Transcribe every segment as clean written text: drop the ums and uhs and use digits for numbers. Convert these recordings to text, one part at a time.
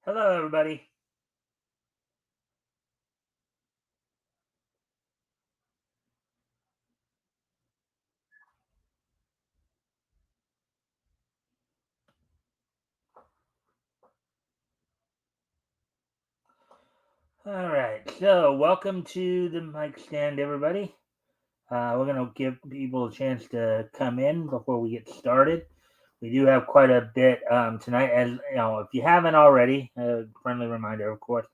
Hello, everybody. All right, so welcome to the Mikestand, everybody. We're going to give people a chance to come in before we get started. We do have quite a bit tonight, as you know. If you haven't already, a friendly reminder, of course,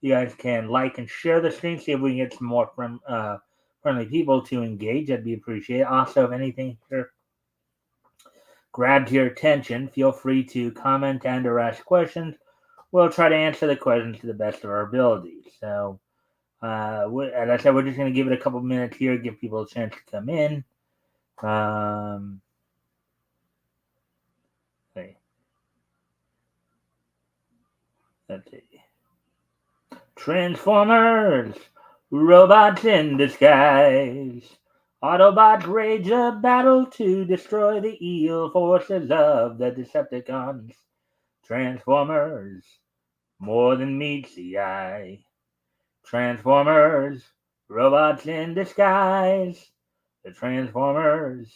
you guys can like and share the stream. See if we can get some more friendly people to engage. That'd be appreciated. Also, if anything here grabs your attention, feel free to comment and/or ask questions. We'll try to answer the questions to the best of our ability. So, as I said, we're just going to give it a couple minutes here, give people a chance to come in. Um, let's see. Transformers, robots in disguise. Autobots rage a battle to destroy the evil forces of the Decepticons. Transformers, more than meets the eye. Transformers, robots in disguise. The Transformers.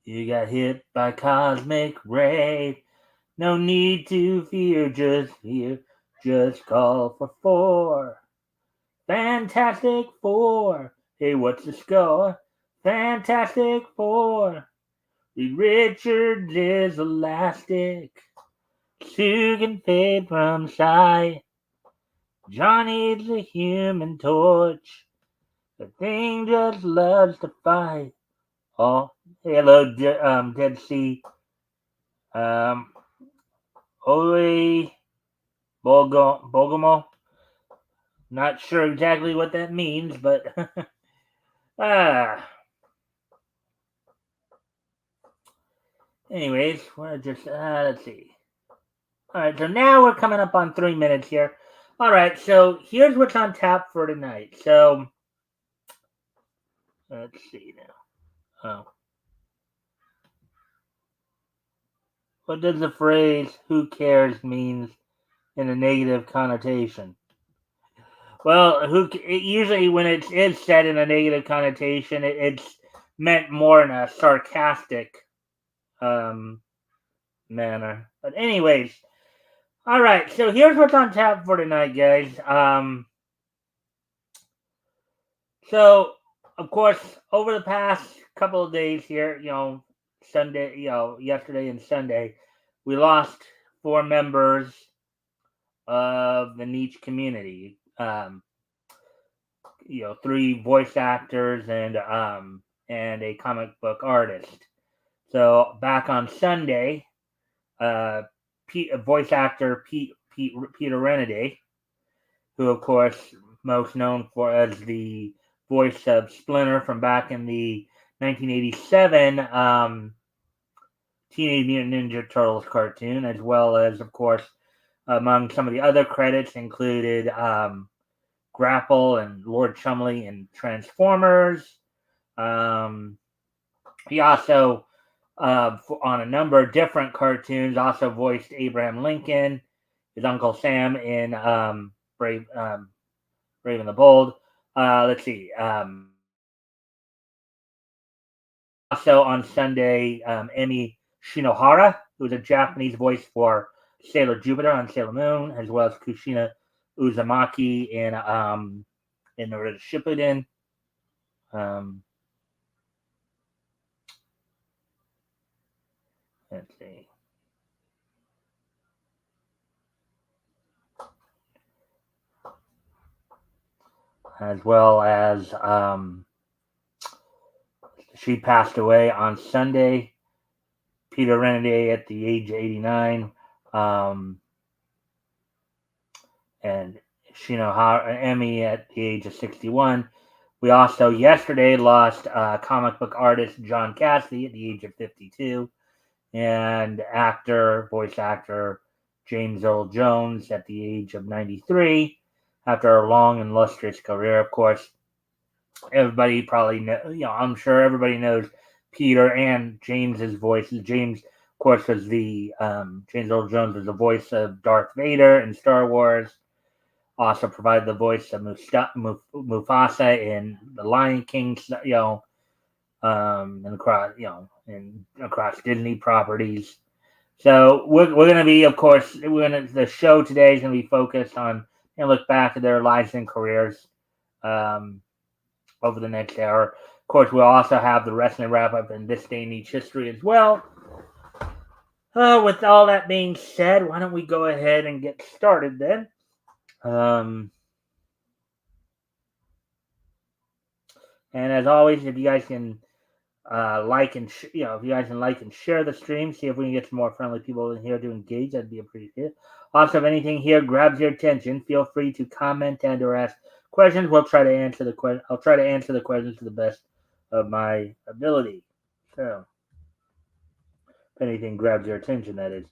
You got hit by cosmic ray. No need to fear, just call for four. Fantastic Four. Hey, what's the score? Fantastic Four. Reed Richards is elastic. Sue can fade from sight. Johnny's the human torch. The thing just loves to fight. Oh, hello, Dead Sea. Um, Ole Bogomo. Not sure exactly what that means, but ah. Anyways, we're just let's see. All right, so now we're coming up on 3 minutes here. All right, so here's what's on tap for tonight. So let's see now. Oh, what does the phrase "who cares" means in a negative connotation? Well, usually when it is said in a negative connotation, it's meant more in a sarcastic um, manner. But anyways, all right. So here's what's on tap for tonight, guys. So of course, over the past couple of days here, Sunday, yesterday and Sunday, we lost four members of the niche community. Three voice actors and a comic book artist. So back on Sunday, uh, voice actor Peter Renaday, who of course most known for as the voice of Splinter from back in the 1987 Teenage Mutant Ninja Turtles cartoon, as well as of course among some of the other credits included Grapple and Lord Chumley in Transformers. He also, on a number of different cartoons, also voiced Abraham Lincoln, his Uncle Sam in Brave and the Bold. Let's see. Also on Sunday, Emi Shinohara, who was a Japanese voice for Sailor Jupiter on Sailor Moon, as well as Kushina Uzumaki in Naruto Shippuden. Um, let's see. As well as she passed away on Sunday. Peter Renaday at the age of 89. And Shinohara Emmy at the age of 61. We also yesterday lost comic book artist John Cassidy at the age of 52, and voice actor James Earl Jones at the age of 93. After a long and illustrious career, of course, everybody probably I'm sure everybody knows Peter and James's voices. James, of course, was the James Earl Jones was the voice of Darth Vader in Star Wars. Also provided the voice of Mufasa in The Lion King, and across Disney properties. So we're going to be, of course, the show today is going to be focused on and look back at their lives and careers um, over the next hour. Of course, we'll also have the wrestling wrap up in this day and age history as well. With all that being said, why don't we go ahead and get started then? And as always, if you guys can if you guys can like and share the stream, see if we can get some more friendly people in here to engage. That'd be appreciated. Also, if anything here grabs your attention, feel free to comment and or ask questions. We'll try to answer the question. I'll try to answer the questions to the best of my ability. So, if anything grabs your attention, that is.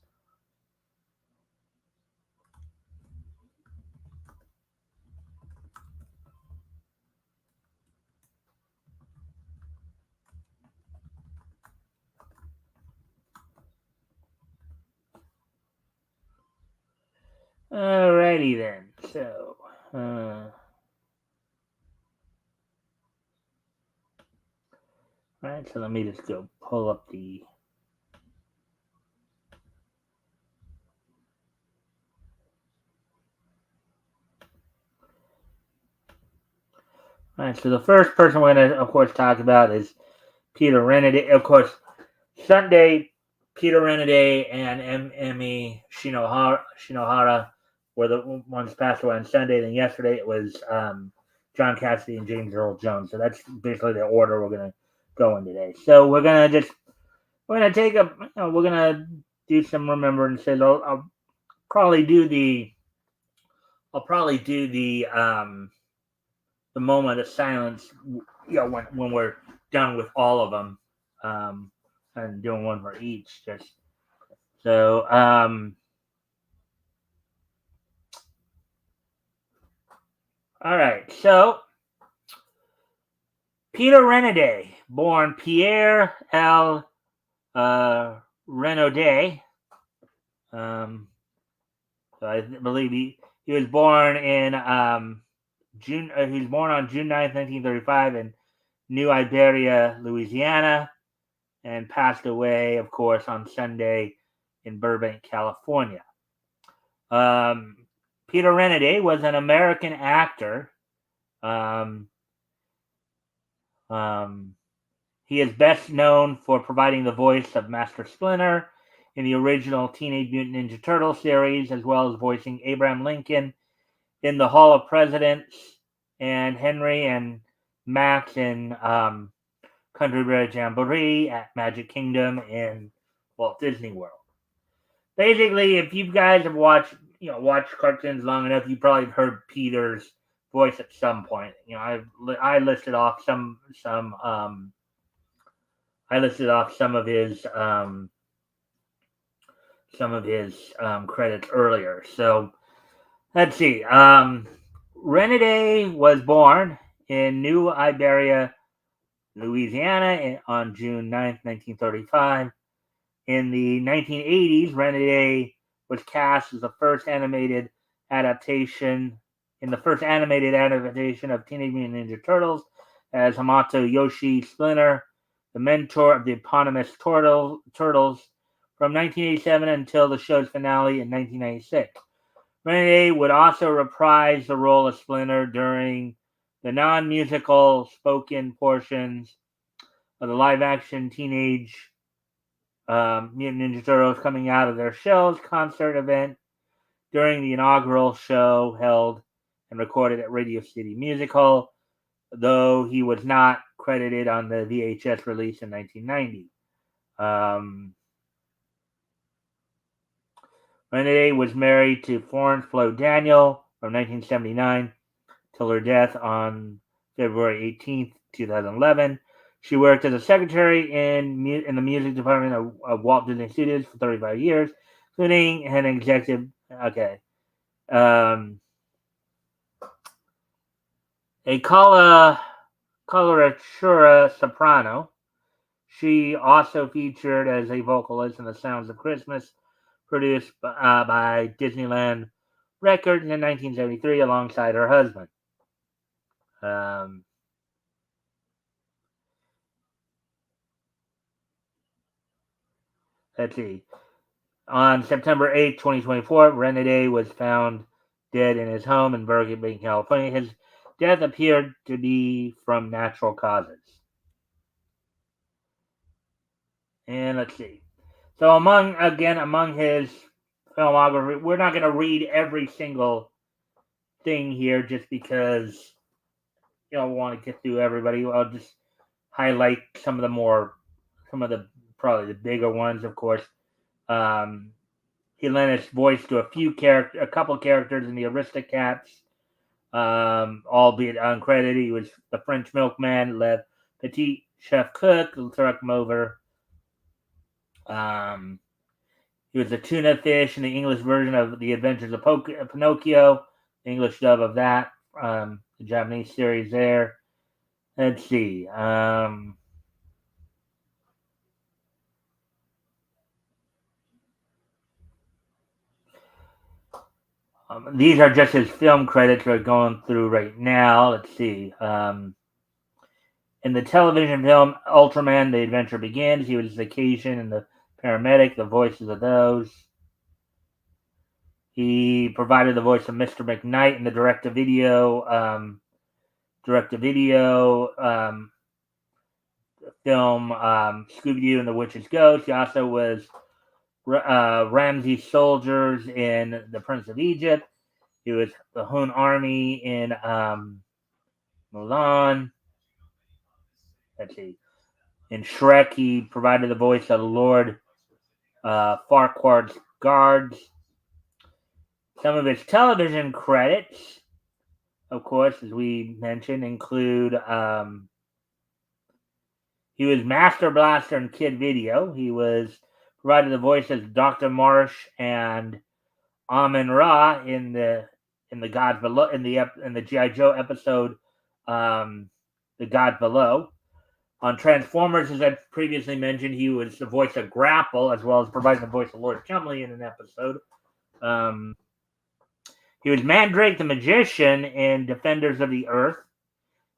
Alrighty then. So, alright. So let me just go pull up the. Alright. So the first person we're going to, of course, talk about is Peter Renedy. Of course, Sunday, Peter Renedy and Emi Shinohara were the ones passed away on Sunday. Then yesterday it was John Cassidy and James Earl Jones. So that's basically the order we're gonna go in today. So we're gonna do some remembrances. I'll probably do the moment of silence. When we're done with all of them. And doing one for each. Just so. All right. So Peter Renedy, born Pierre L. Renaudet. So I believe he was born in June. He was born on June 9th, 1935, in New Iberia, Louisiana, and passed away, of course, on Sunday in Burbank, California. Peter Renedy was an American actor. He is best known for providing the voice of Master Splinter in the original Teenage Mutant Ninja Turtle series, as well as voicing Abraham Lincoln in the Hall of Presidents and Henry and Max in Country Bear Jamboree at Magic Kingdom in Walt Disney World. Basically, if you guys have watched cartoons long enough, you probably heard Peter's voice at some point. I listed off some of his credits earlier. So let's see. Renedy was born in New Iberia, Louisiana on June 9th, 1935. In the 1980s, Renedy was cast as the first animated adaptation of Teenage Mutant Ninja Turtles as Hamato Yoshi Splinter, the mentor of the eponymous Turtles, from 1987 until the show's finale in 1996. Renedy would also reprise the role of Splinter during the non-musical spoken portions of the live-action Teenage Mutant Ninja Turtles coming out of their shells concert event during the inaugural show held and recorded at Radio City Music Hall, though he was not credited on the VHS release in 1990. Renedy was married to Florence Flo Daniel from 1979 till her death on February 18th, 2011. She worked as a secretary in the music department of Walt Disney Studios for 35 years, including an executive. Okay. A coloratura soprano. She also featured as a vocalist in The Sounds of Christmas, produced by Disneyland Records in 1973 alongside her husband. Um, let's see. On September 8, 2024, Renede was found dead in his home in Burbank, California. His death appeared to be from natural causes. And let's see. So among his filmography, we're not going to read every single thing here just because we want to get through everybody. I'll just highlight some of the probably the bigger ones, of course. He lent his voice to a couple characters in the Aristocats, albeit uncredited. He was the French milkman, Le Petit Chef Cook, the truck mover. He was the tuna fish in the English version of The Adventures of Pinocchio, the English dub of that, the Japanese series there. Let's see. These are just his film credits we're going through right now. Let's see. In the television film Ultraman, The Adventure Begins, he was Vacation and the paramedic, the voices of those. He provided the voice of Mr. McKnight in the direct-to-video film Scooby-Doo and the Witch's Ghost. He also was Ramsey Soldiers in The Prince of Egypt. He was the Hun Army in Mulan. Let's see. In Shrek, he provided the voice of Lord Farquaad's guards. Some of his television credits, of course, as we mentioned, include he was Master Blaster in Kid Video. He was provided the voice as Dr. Marsh and Amun Ra in the Gods Below in the G.I. Joe episode The Gods Below. On Transformers, as I previously mentioned, he was the voice of Grapple, as well as providing the voice of Lord Chumley in an episode. He was Mandrake the Magician in Defenders of the Earth.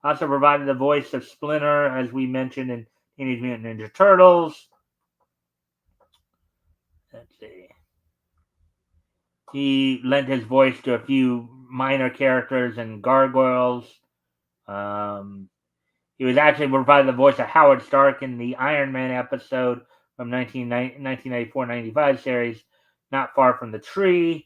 Also provided the voice of Splinter, as we mentioned, in Teenage Mutant Ninja Turtles. Let's see. He lent his voice to a few minor characters in Gargoyles. He was actually provided the voice of Howard Stark in the Iron Man episode from 1994-95 series, Not Far from the Tree.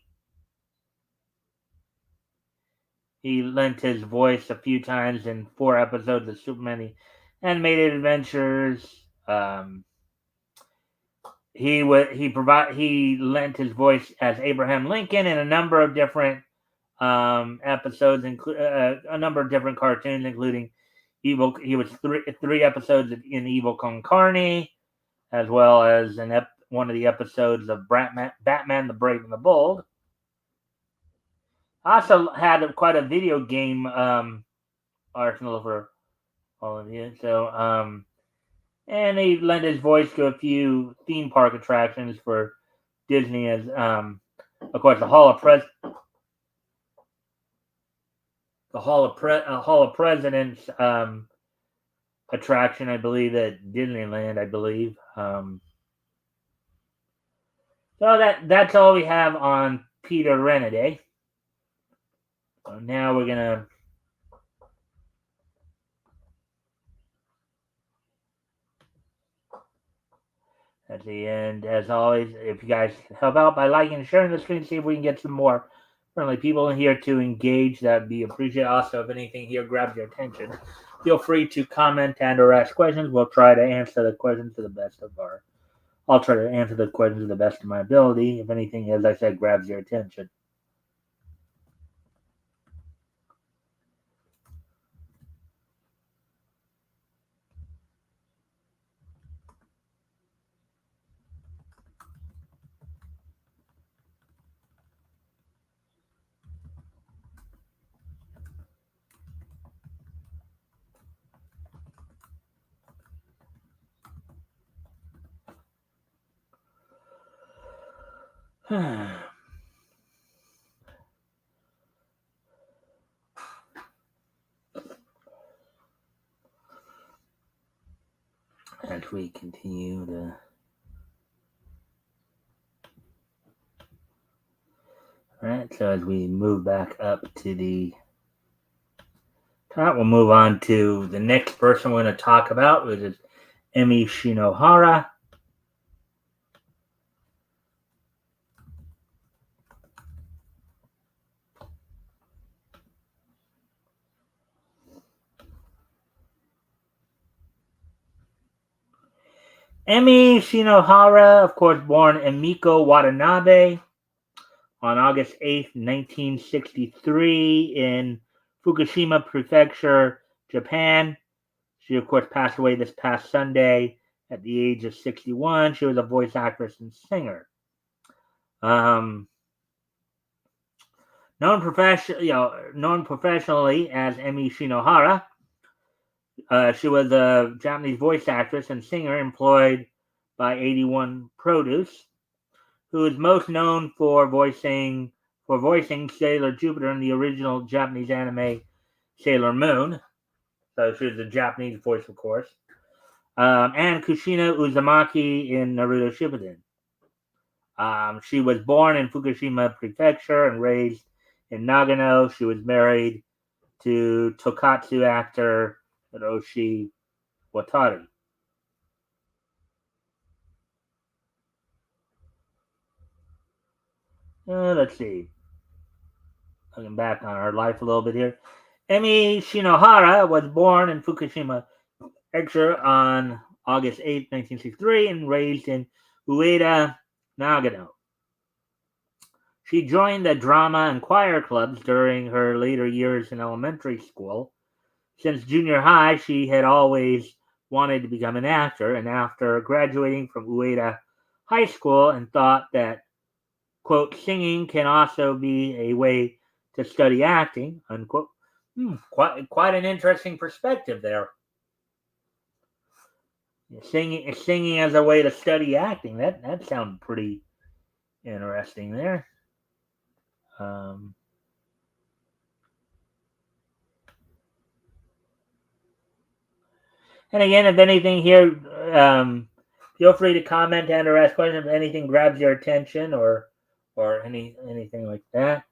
He lent his voice a few times in 4 episodes of Superman the Animated Adventures. He lent his voice as Abraham Lincoln in a number of different episodes, a number of different cartoons, including Evil. He was three episodes in Evil Con Carne, as well as one of the episodes of Batman the Brave and the Bold. Also had quite a video game arsenal for all of you. So, and he lent his voice to a few theme park attractions for Disney, as of course the Hall of Presidents attraction, I believe, at Disneyland, I believe. So that's all we have on Peter Renede. So now we're gonna at the end, as always, if you guys help out by liking and sharing the screen, see if we can get some more friendly people in here to engage. That'd be appreciated. Also, if anything here grabs your attention, feel free to comment and or ask questions. We'll try to answer the questions to the best of I'll try to answer the questions to the best of my ability. If anything, as I said, grabs your attention. As we continue to. Alright, so as we move back up to the top, we'll move on to the next person we're going to talk about, which is Emi Shinohara. Emi Shinohara, of course, born Emiko Watanabe on August 8th, 1963 in Fukushima Prefecture, Japan. She, of course, passed away this past Sunday at the age of 61. She was a voice actress and singer. Known professionally as Emi Shinohara, she was a Japanese voice actress and singer employed by 81 Produce, who is most known for voicing Sailor Jupiter in the original Japanese anime Sailor Moon. So she was a Japanese voice, of course. And Kushina Uzumaki in Naruto Shippuden. She was born in Fukushima Prefecture and raised in Nagano. She was married to Tokatsu actor Hiroshi Watari. Let's see. Looking back on her life a little bit here. Emi Shinohara was born in Fukushima Prefecture on August 8, 1963, and raised in Ueda, Nagano. She joined the drama and choir clubs during her later years in elementary school. Since junior high, she had always wanted to become an actor, and after graduating from Ueda High School and thought that, quote, singing can also be a way to study acting, unquote. Quite an interesting perspective there. Singing as a way to study acting. That sounds pretty interesting there. And again, if anything here, feel free to comment and or ask questions if anything grabs your attention or anything like that.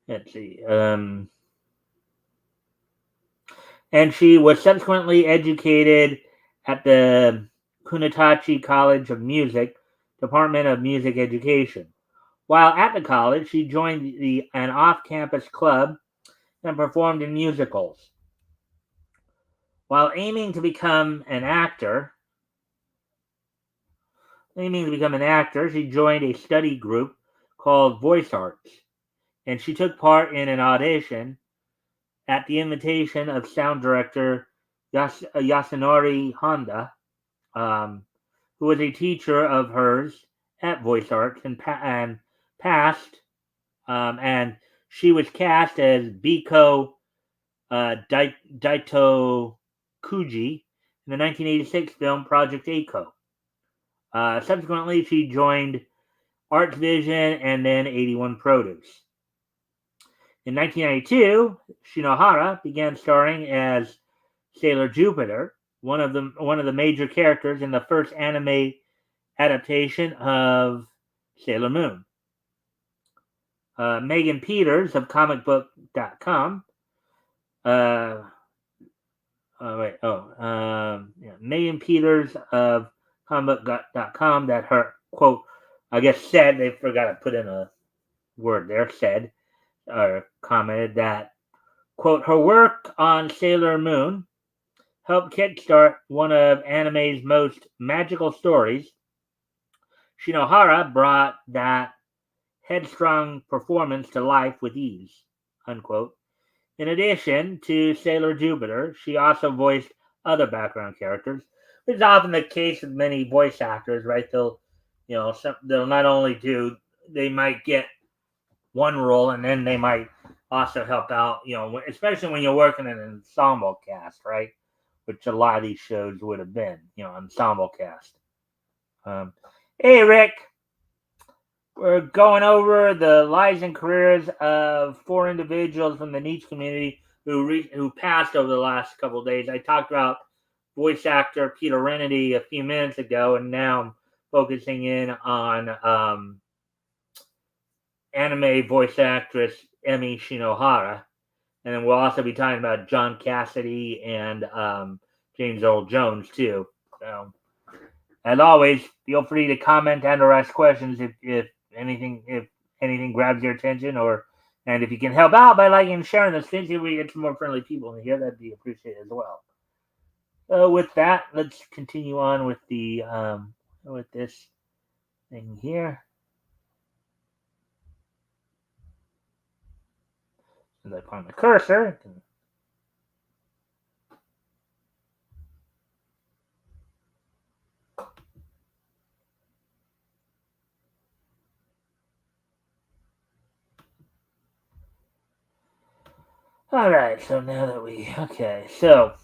Let's see. And she was subsequently educated at the Kunitachi College of Music, Department of Music Education. While at the college, she joined an off-campus club and performed in musicals. While aiming to become an actor, she joined a study group called Voice Arts, and she took part in an audition at the invitation of sound director Yasunori Honda, who was a teacher of hers at Voice Arts and passed, and she was cast as Biko Daito Kuji in the 1986 film Project Eiko. Subsequently, she joined Arts Vision and then 81 Produce. In 1992, Shinohara began starring as Sailor Jupiter, one of the major characters in the first anime adaptation of Sailor Moon. Megan Peters of comicbook.com Megan Peters of comicbook.com that her, quote, I guess said, they forgot to put in a word there, said, or commented that, quote, her work on Sailor Moon helped kickstart one of anime's most magical stories. Shinohara brought that headstrong performance to life with ease, unquote. In addition to Sailor Jupiter, she also voiced other background characters, which is often the case with many voice actors, right? They'll not only they might get one role and then they might also help out, especially when you're working in an ensemble cast, right? Which a lot of these shows would have been, ensemble cast. Hey, Rick. We're going over the lives and careers of 4 individuals from the niche community who passed over the last couple of days. I talked about voice actor Peter Renedy a few minutes ago, and now I'm focusing in on anime voice actress Emi Shinohara. And then we'll also be talking about John Cassidy and James Earl Jones, too. So, as always, feel free to comment and or ask questions if anything grabs your attention, and if you can help out by liking and sharing this, see if we get some more friendly people in here, that'd be appreciated as well. So with that, let's continue on with the with this thing here. As I find the cursor. All right, so now that so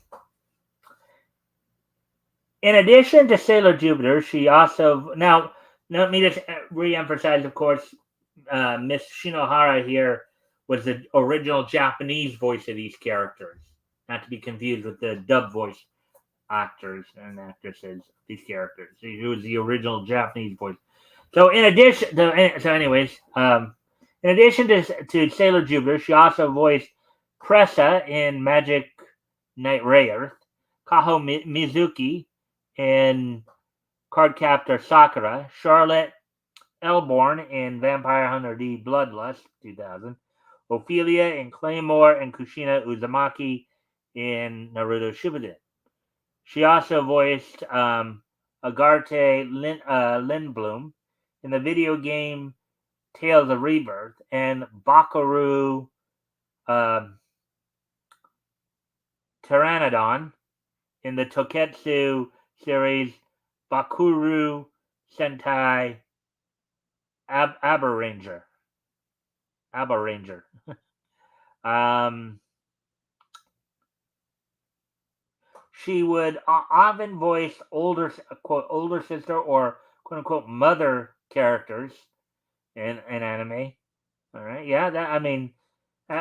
in addition to Sailor Jupiter, she also now let me just re-emphasize, of course, Miss Shinohara here was the original Japanese voice of these characters, not to be confused with the dub voice actors and actresses of these characters. She was the original Japanese voice. So in addition, in addition to Sailor Jupiter, she also voiced Cressa in Magic Knight Rayearth, Kaho Mizuki in Cardcaptor Sakura, Charlotte Elborn in Vampire Hunter D Bloodlust 2000, Ophelia in Claymore, and Kushina Uzumaki in Naruto Shippuden. She also voiced Agarte Lindblom in the video game Tales of Rebirth and Bakaru Pteranodon in the Toketsu series Bakuru Sentai Abaranger. She would often voice older sister or quote unquote mother characters in anime. All right, yeah, that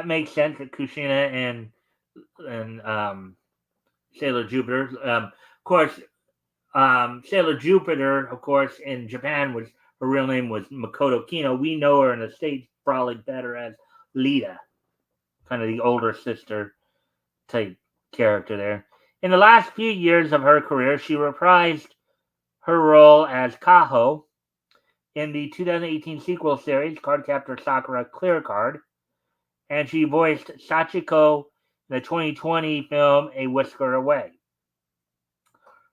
makes sense that Kushina and Sailor Jupiter. Of course, Sailor Jupiter, of course, in Japan was her real name was Makoto Kino. We know her in the States probably better as Lita, kind of the older sister type character there. In the last few years of her career, she reprised her role as Kaho in the 2018 sequel series Cardcaptor Sakura Clear Card, and she voiced Sachiko in the 2020 film A Whisker Away.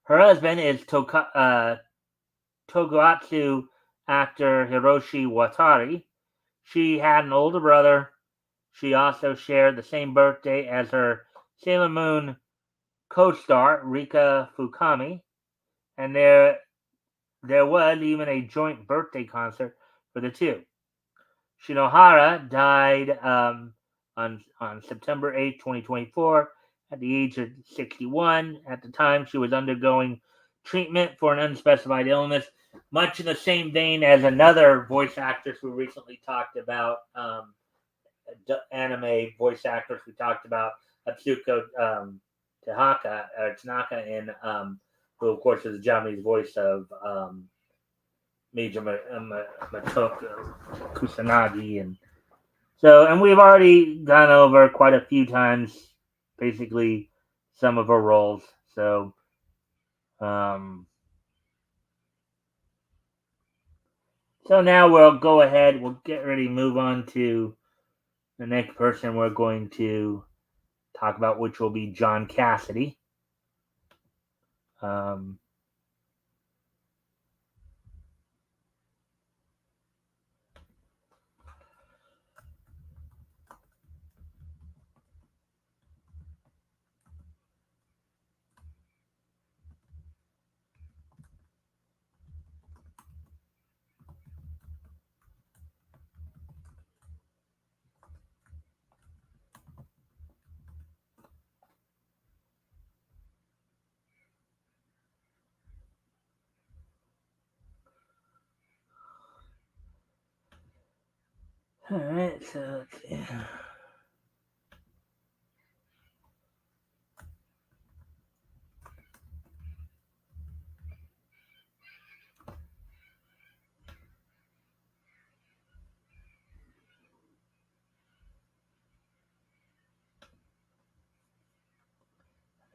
Her husband is Tokusatsu actor Hiroshi Watari. She had an older brother. She also shared the same birthday as her Sailor Moon co-star Rika Fukami, and there was even a joint birthday concert for the two. Shinohara died on September 8, 2024, at the age of 61. At the time, she was undergoing treatment for an unspecified illness, much in the same vein as another voice actress we recently talked about, anime voice actress we talked about, Atsuko Tanaka, in who of course is the Japanese voice of Major Motoko Kusanagi, and we've already gone over quite a few times, basically some of her roles. So now we'll go ahead. We'll get ready to move on to the next person we're going to talk about, which will be John Cassidy. All right, so let's see.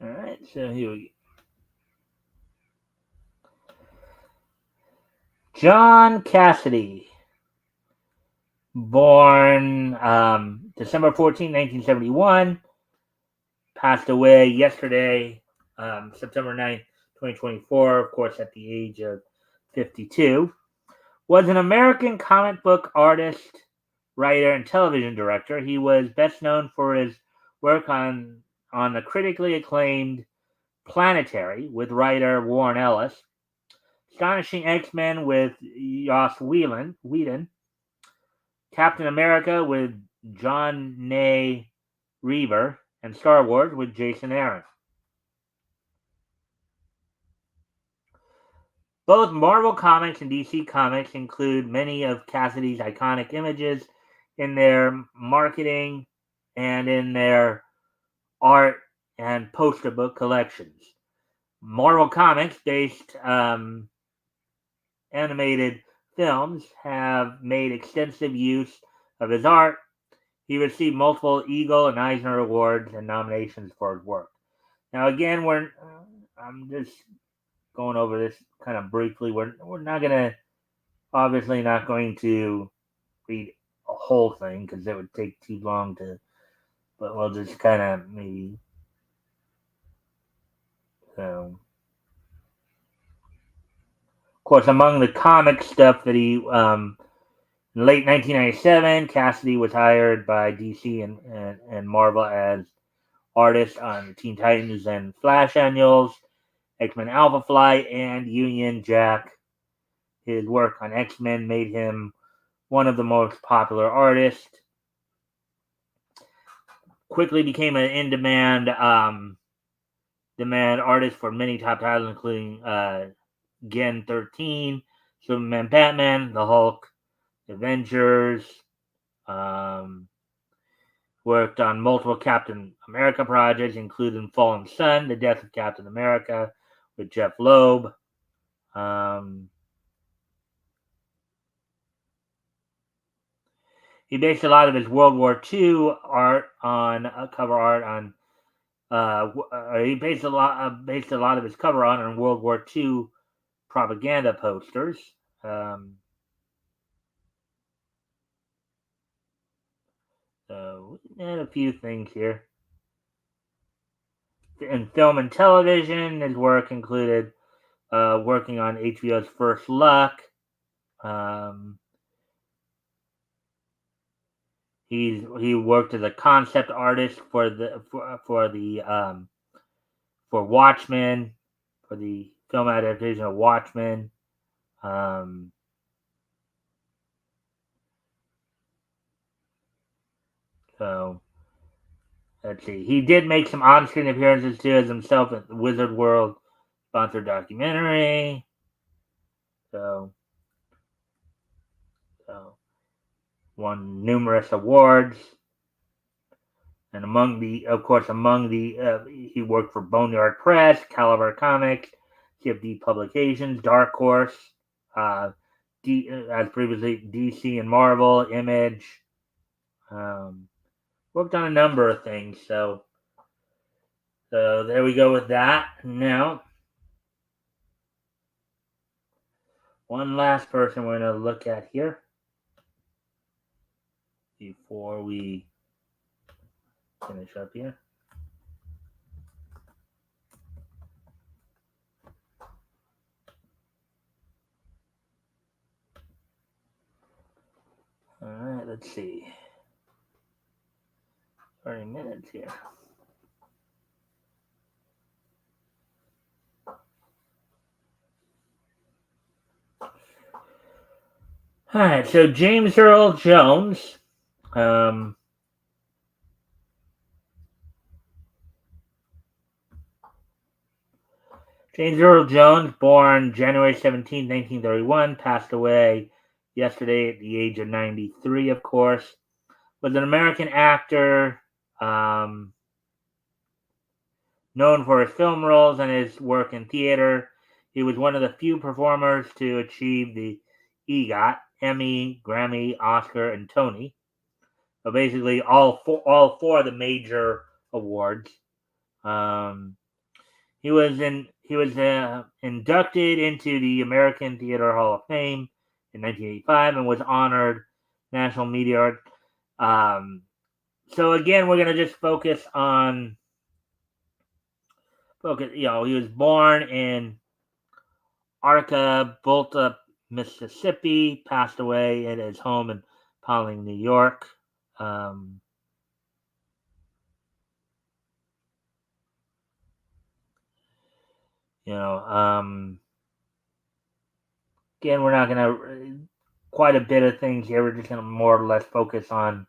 All right, so here we go. John Cassidy, born December 14, 1971, passed away yesterday, September 9th, 2024, of course, at the age of 52, was an American comic book artist, writer, and television director. He was best known for his work on the critically acclaimed Planetary with writer Warren Ellis, Astonishing X-Men with Joss Whedon, Captain America with John Nay Reaver, and Star Wars with Jason Aaron. Both Marvel Comics and DC Comics include many of Cassidy's iconic images in their marketing and in their art and poster book collections. Marvel Comics based animated films have made extensive use of his art. He received multiple Eagle and Eisner Awards and nominations for his work. Now, again, I'm just going over this kind of briefly. We're not gonna obviously not going to read a whole thing because it would take too long to. But we'll just kind of maybe. Of course, among the comic stuff that he in late 1997, Cassidy was hired by DC and Marvel as artist on Teen Titans and Flash annuals, X-Men Alpha Flight, and Union Jack. His work on X-Men made him one of the most popular artists. Quickly became an in-demand artist for many top titles, including Gen 13, Superman, Batman, The Hulk, Avengers. Worked on multiple Captain America projects, including Fallen Sun, The Death of Captain America with Jeff Loeb. He based a lot of his World War II art on cover art on. He based a lot of his cover art on World War II propaganda posters. So, and a few things here. In film and television, his work included working on HBO's First Luck. He worked as a concept artist for Watchmen, for the film adaptation of Watchmen. So let's see. He did make some on-screen appearances too as himself at the Wizard World sponsored documentary. So won numerous awards. And he worked for Boneyard Press, Caliber Comics, CFD Publications, Dark Horse, as previously DC and Marvel, Image. Worked on a number of things. So there we go with that. Now, one last person we're going to look at here before we finish up here. All right, let's see. 30 minutes here. All right, so James Earl Jones. James Earl Jones, born January 17, 1931, passed away yesterday at the age of 93, of course. Was an American actor, known for his film roles and his work in theater. He was one of the few performers to achieve the EGOT, Emmy, Grammy, Oscar, and Tony. So basically, all four of the major awards. Um, he was inducted into the American Theater Hall of Fame in 1985 and was honored National Media Art. So again, we're gonna just focus on focus. He was born in Arca Mississippi, passed away at his home in Pawling, New York. Um, you know, again, we're not going to quite a bit of things here. We're just going to more or less focus on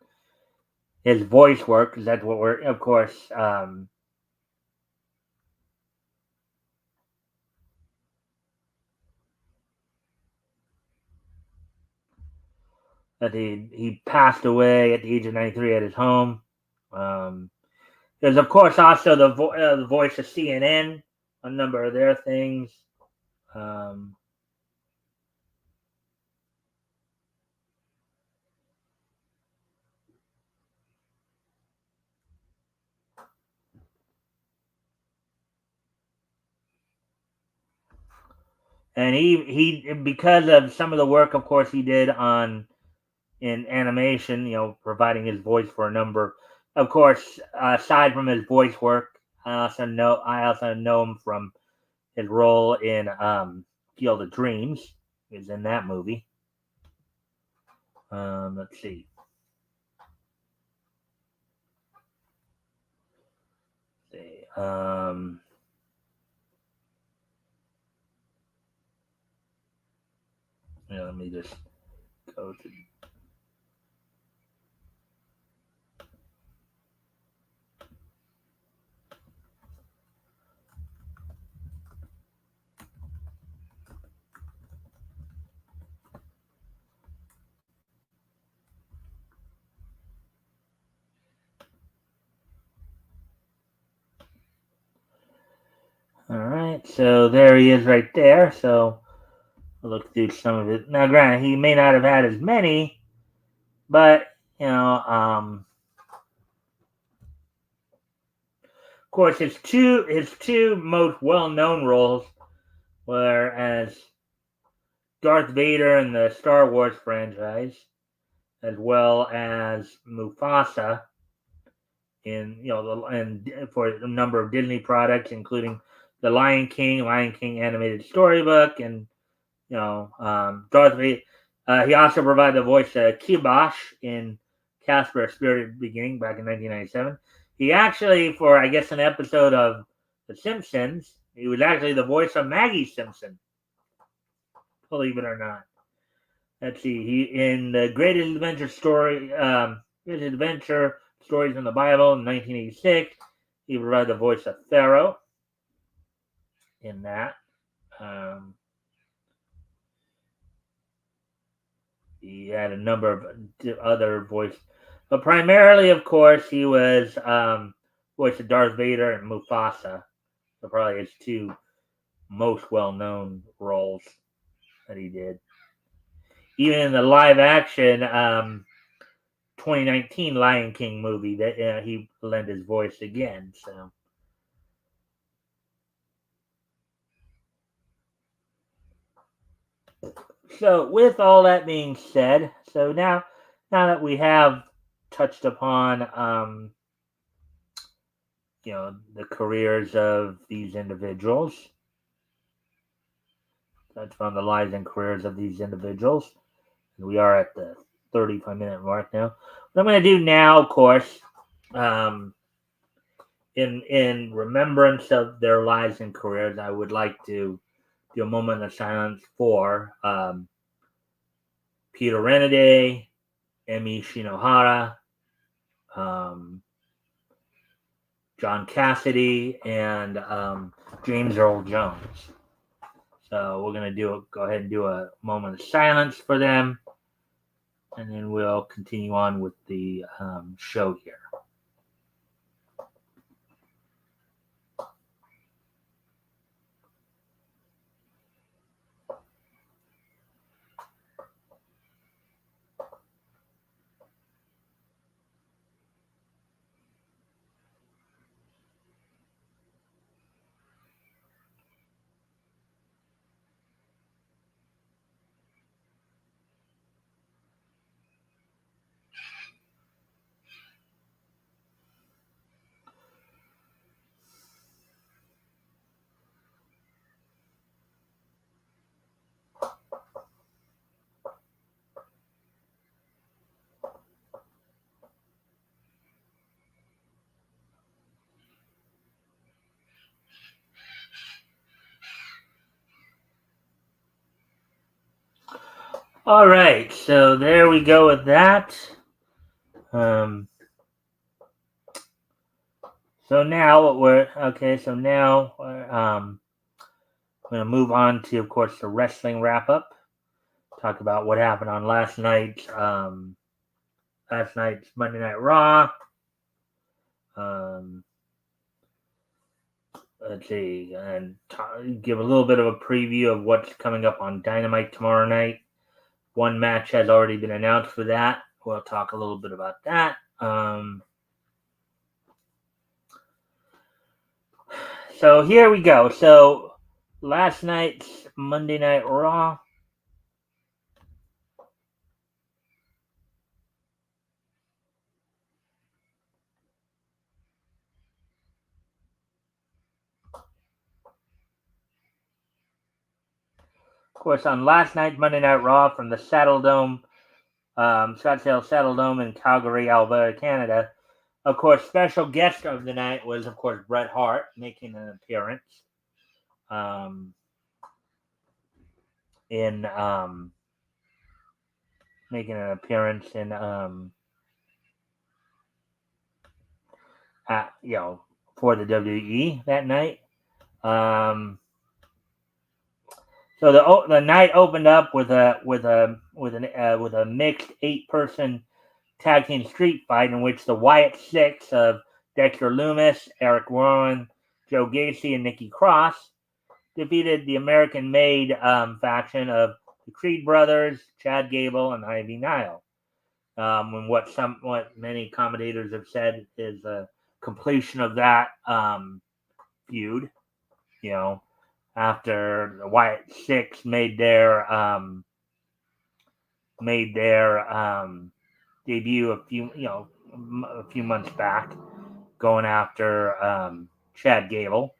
his voice work because that's what we're, of course, that he passed away at the age of 93 at his home. There's, of course, also the voice of CNN, a number of their things. Um, and he because of some of the work, of course, he did on in animation, providing his voice for a number. Of course, aside from his voice work, I also know him from his role in Field of Dreams. Is in that movie. Let's see. Um, let me just go to. All right, so there he is right there. So I'll look through some of it. Now, granted, he may not have had as many, but of course, his two most well known roles were as Darth Vader in the Star Wars franchise, as well as Mufasa in and for a number of Disney products, including the Lion King animated storybook, and Darth Vader. He also provided the voice of Kibosh in Casper: A Spirited Beginning back in 1997. He actually, for I guess an episode of The Simpsons, he was actually the voice of Maggie Simpson. Believe it or not. Let's see. He in the Greatest Adventure Stories in the Bible in 1986. He provided the voice of Pharaoh in that. Um, he had a number of other voices, but primarily, of course, he was voice of Darth Vader and Mufasa. So probably his two most well-known roles that he did. Even in the live action 2019 Lion King movie, that he lent his voice again. So with all that being said, so now that we have touched upon the careers of these individuals, touched on the lives and careers of these individuals, and we are at the 35-minute mark now. What I'm going to do now, of course, in remembrance of their lives and careers, I would like to do a moment of silence for Peter Renaday, Emi Shinohara, John Cassidy, and James Earl Jones. So we're gonna go ahead and do a moment of silence for them. and then we'll continue on with the show here. All right, so there we go with that. So now what we're okay. So now we're going to move on to, of course, the wrestling wrap up. Talk about what happened on last night's Monday Night Raw. Let's see, and give a little bit of a preview of what's coming up on Dynamite tomorrow night. One match has already been announced for that. We'll talk a little bit about that. So here we go. So last night's Monday Night Raw. Of course, on last night's Monday Night Raw from the Saddle Dome, Scottsdale Saddle Dome in Calgary, Alberta, Canada. Of course, special guest of the night was, of course, Bret Hart making an appearance in for the WWE that night. So the night opened up with a mixed 8-person tag team street fight in which the Wyatt Six of Dexter Lumis, Eric Rowan, Joe Gacy, and Nikki Cross defeated the American-made faction of the Creed brothers, Chad Gable, and Ivy Nile. And what many commentators have said is a completion of that feud. After the Wyatt Six made their debut a few months back, going after Chad Gable.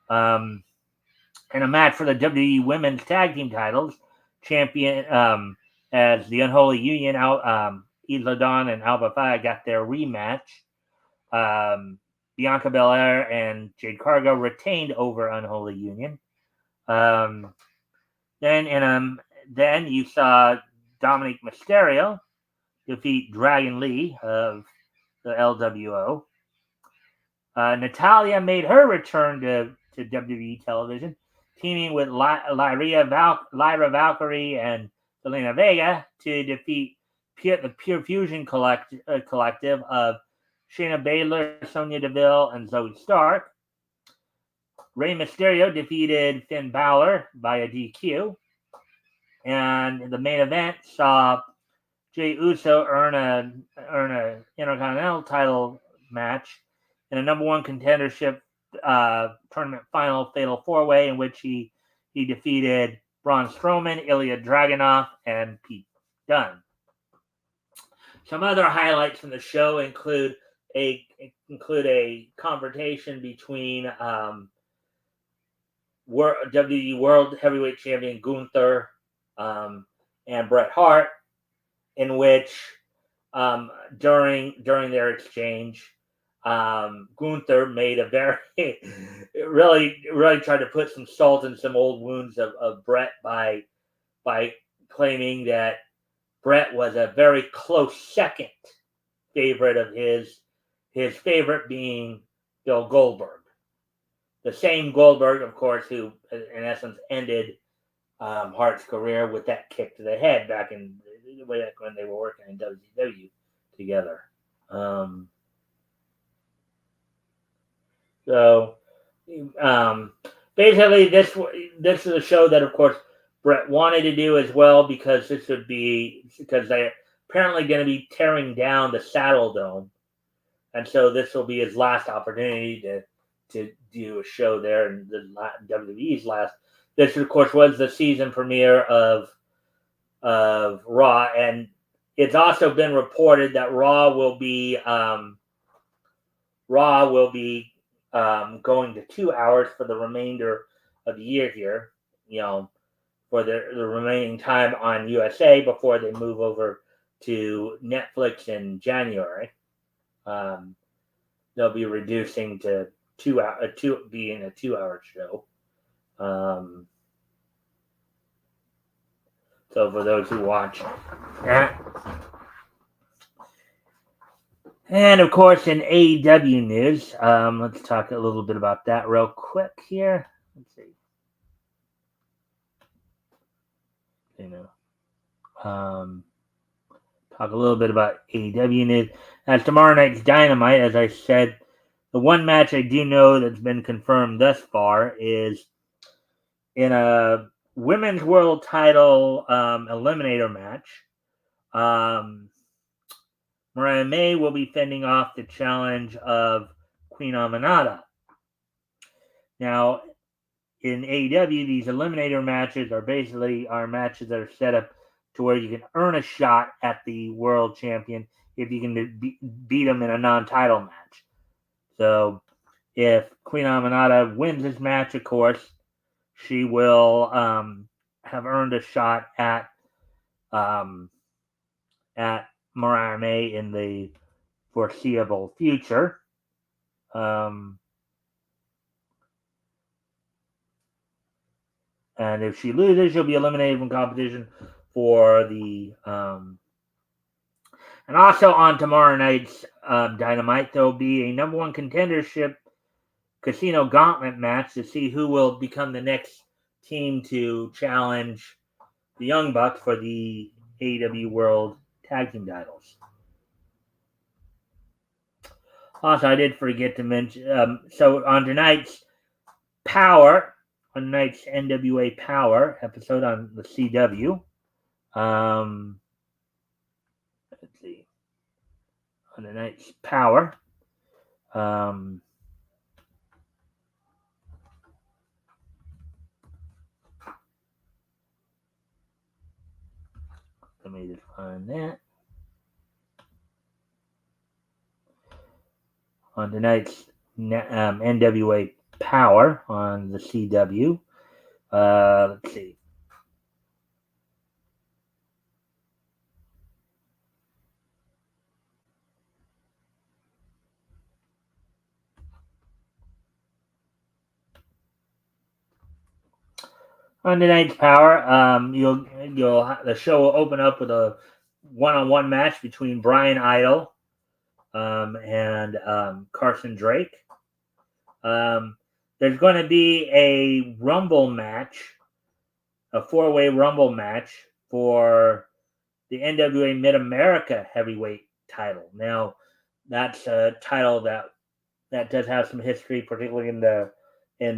In a match for the WWE Women's Tag Team titles, champion as the Unholy Union, Isla Dawn and Alba Fire got their rematch. Bianca Belair and Jade Cargill retained over Unholy Union. Then you saw Dominic Mysterio defeat Dragon Lee of the LWO. Natalya made her return to WWE television, teaming with Lyra Valkyrie and Zelina Vega to defeat the Pure Fusion collective of Shayna Baszler, Sonya Deville, and Zoe Stark. Rey Mysterio defeated Finn Balor by a DQ. And the main event saw Jey Uso earn a Intercontinental title match in a number one contendership tournament final fatal 4-way in which he defeated Braun Strowman, Ilya Dragunov, and Pete Dunne. Some other highlights from the show include a confrontation between WWE World Heavyweight Champion Gunther and Bret Hart, in which during their exchange, Gunther made a very really tried to put some salt in some old wounds of Bret by claiming that Bret was a very close second favorite of his favorite being Bill Goldberg. The same Goldberg, of course, who in essence ended Hart's career with that kick to the head back in way back when they were working in WCW together. So basically, this is a show that, of course, Brett wanted to do as well because they're apparently going to be tearing down the Saddle Dome, and so this will be his last opportunity to do a show there, and WWE's last. This, of course, was the season premiere of Raw, and it's also been reported that Raw will be going to 2 hours for the remainder of the year here. For the remaining time on USA before they move over to Netflix in January. They'll be reducing to being a 2-hour show. So for those who watch that. And of course, in AEW news, let's talk a little bit about that real quick here. Let's see. Talk a little bit about AEW news. As tomorrow night's Dynamite, as I said, the one match I do know that's been confirmed thus far is in a women's world title eliminator match. Mariah May will be fending off the challenge of Queen Aminata. Now, in AEW, these eliminator matches are basically matches that are set up to where you can earn a shot at the world champion if you can beat them in a non-title match. So, if Queen Aminata wins this match, of course, she will have earned a shot at Mariah May in the foreseeable future. And if she loses, she'll be eliminated from competition for the. And also on tomorrow night's Dynamite, there will be a number one contendership casino gauntlet match to see who will become the next team to challenge the Young Bucks for the AEW World Tag Team titles. Also, I did forget to mention. So on tonight's NWA Power episode on the CW. Let's see. On tonight's Power. Let me just find that. On tonight's NWA Power on the CW. Let's see. On tonight's Power, the show will open up with a one-on-one match between Brian Idol and Carson Drake. There's going to be a Rumble match, a 4-way Rumble match for the NWA Mid-America Heavyweight title. Now, that's a title that does have some history, particularly in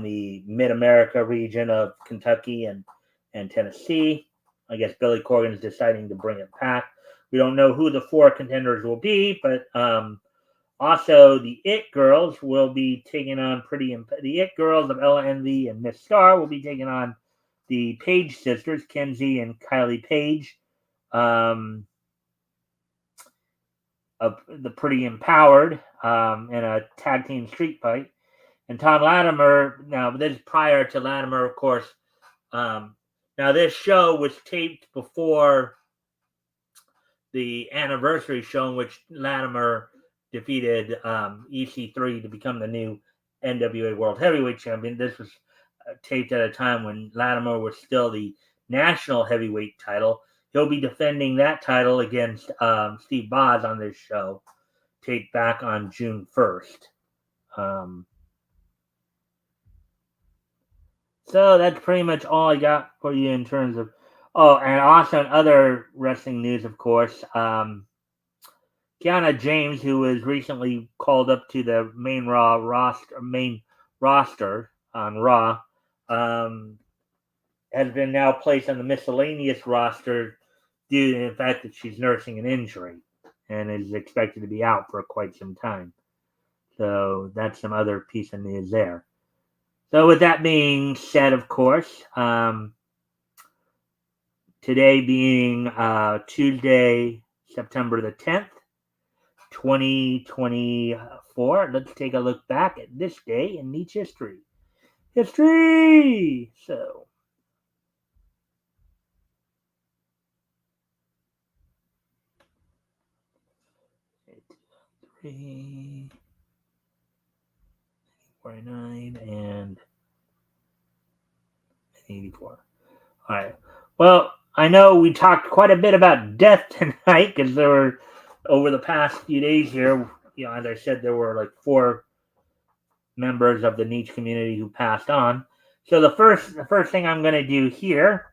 the Mid-America region of Kentucky and Tennessee. I guess Billy Corgan is deciding to bring it back. We don't know who the 4 contenders will be, but also the It Girls will be taking on the It Girls of Ella Envy and Miss Star will be taking on the Page sisters, Kenzie and Kylie Page, of the Pretty Empowered in a tag team street fight. And Tom Latimer, now this is prior to Latimer, of course. Now this show was taped before the anniversary show in which Latimer defeated EC3 to become the new NWA World Heavyweight Champion. This was taped at a time when Latimer was still the national heavyweight title. He'll be defending that title against Steve Boz on this show, taped back on June 1st. So that's pretty much all I got for you in terms of Oh, and also in other wrestling news, of course, Kiana James, who was recently called up to the main roster on Raw, has been now placed on the miscellaneous roster due to the fact that she's nursing an injury and is expected to be out for quite some time. So that's some other piece of news there. So with that being said, of course, today being Tuesday, September the 10th, 2024, let's take a look back at this day in Nietzsche history. History! So, 3, 49, and 84. All right. Well, I know we talked quite a bit about death tonight because there were, over the past few days here, as I said, there were like 4 members of the niche community who passed on. So the first thing I'm going to do here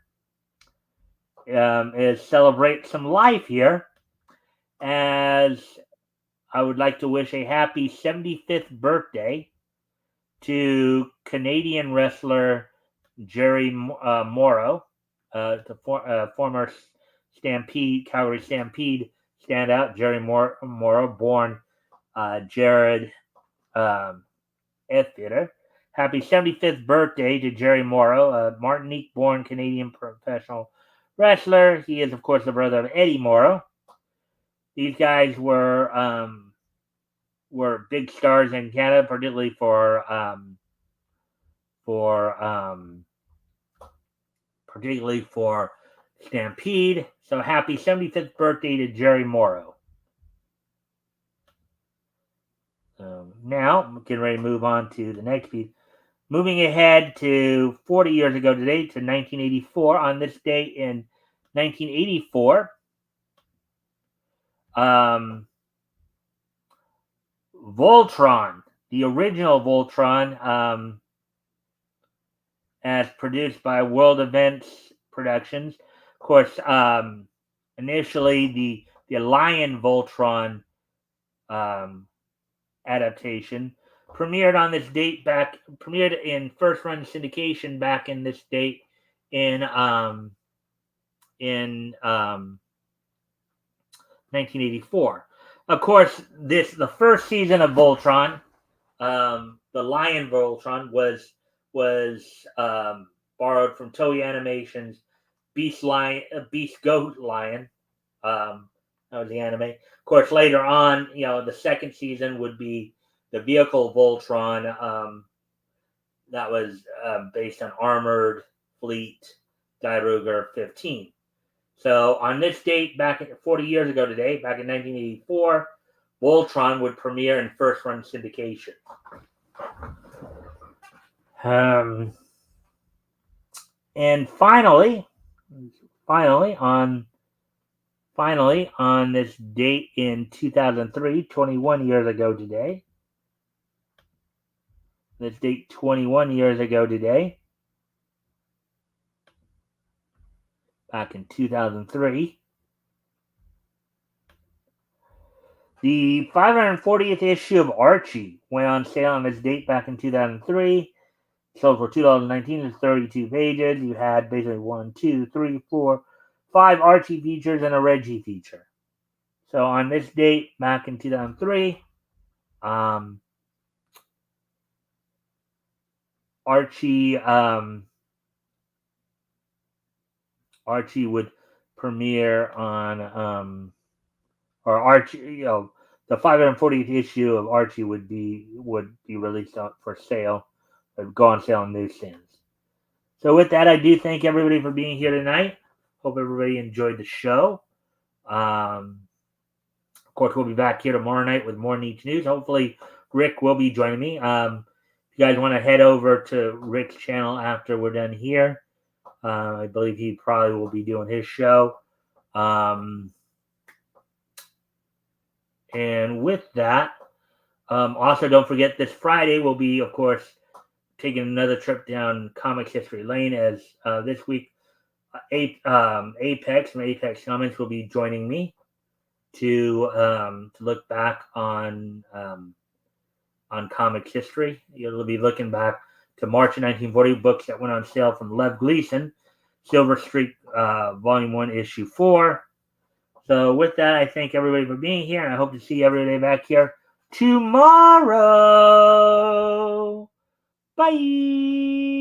is celebrate some life here, as I would like to wish a happy 75th birthday to Canadian wrestler Jerry Morrow, the former Calgary Stampede standout, Jerry Morrow, born Jared Theater. Happy 75th birthday to Jerry Morrow, a Martinique-born Canadian professional wrestler. He is, of course, the brother of Eddie Morrow. These guys were big stars in Canada, particularly for Stampede. So happy 75th birthday to Jerry Morrow. Now, I'm getting ready to move on to the next piece. Moving ahead to 40 years ago today, to 1984. On this day in 1984, Voltron, the original Voltron, as produced by World Events Productions. Of course, initially the Lion Voltron adaptation premiered on this date premiered in first run syndication back in this date in 1984. Of course, the first season of Voltron, the Lion Voltron, was borrowed from Toei Animation's Beast Goat Lion. That was the anime. Of course, later on, the second season would be the Vehicle Voltron. That was based on Armored Fleet Dairugger 15. So on this date, 40 years ago today, back in 1984, Voltron would premiere in first run syndication. And finally on this date in 2003, 21 years ago today. This date 21 years ago today. Back in 2003. The 540th issue of Archie went on sale on this date back in 2003. Sold for $2.19. It's 32 pages. You had basically 1, 2, 3, 4, 5 Archie features and a Reggie feature. So on this date, back in 2003, Archie would premiere on or Archie, the 540th issue of Archie would be released for sale. It would go on sale on newsstands. So with that, I do thank everybody for being here tonight. Hope everybody enjoyed the show. Of course, we'll be back here tomorrow night with more Niche News. Hopefully, Rick will be joining me. If you guys want to head over to Rick's channel after we're done here, I believe he probably will be doing his show. And with that, also don't forget this Friday we'll be, of course, taking another trip down Comics History Lane, as this week Apex from Apex Comics will be joining me to look back on comics history. You'll be looking back to March of 1940, books that went on sale from Lev Gleason, Silver Streak, Volume 1, Issue 4. So with that, I thank everybody for being here, and I hope to see everybody back here tomorrow. Bye.